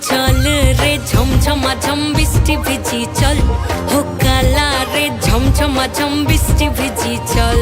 চল রে ঝমঝমা ঝম বৃষ্টি ভিজি চল, হো কালা রে ঝমঝমা ঝম বৃষ্টি ভিজি চল।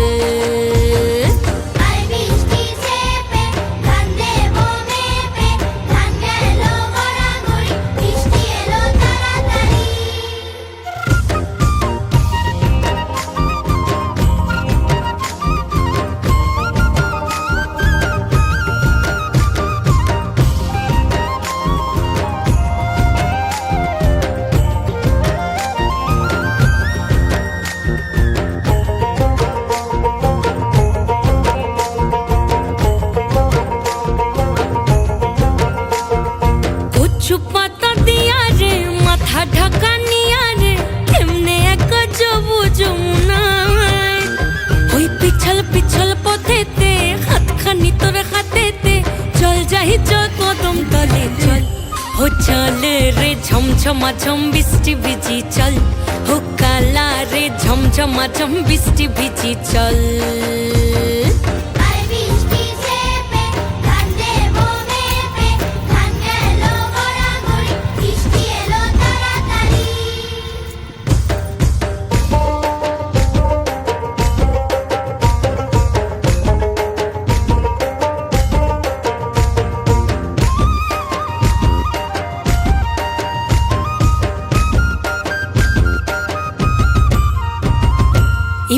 পাতা দিয়া রে মাথা ঢাকা নিয়া রে কেমনে এক যাবো যমুনায়, ওই পিছল পিছল পথেতে হাতখানি তোর হাতেতে চল যাই চল কদম তলে চল। ও চল রে ঝমঝমা ঝম বৃষ্টি ভিজি চল, ও কালা রে ঝমঝমা ঝম বৃষ্টি ভিজি চল।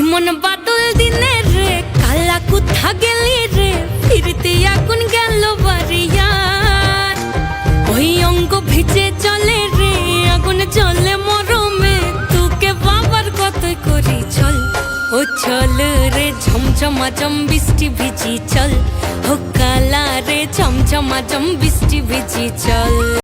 ইমন বাদল দিনে রে কালা কোথা গেলি রে, ফিরতে আগুন গেল বাড়িয়ার, ওই অঙ্গ ভিজে চলে রে আগুন চলে মরমে, তোকে বাবার কত করি চল। ও চল রে ঝমঝমা ঝম বৃষ্টি ভিজি চল, ও কালা রে ঝমঝমা ঝম বৃষ্টি ভিজি চল।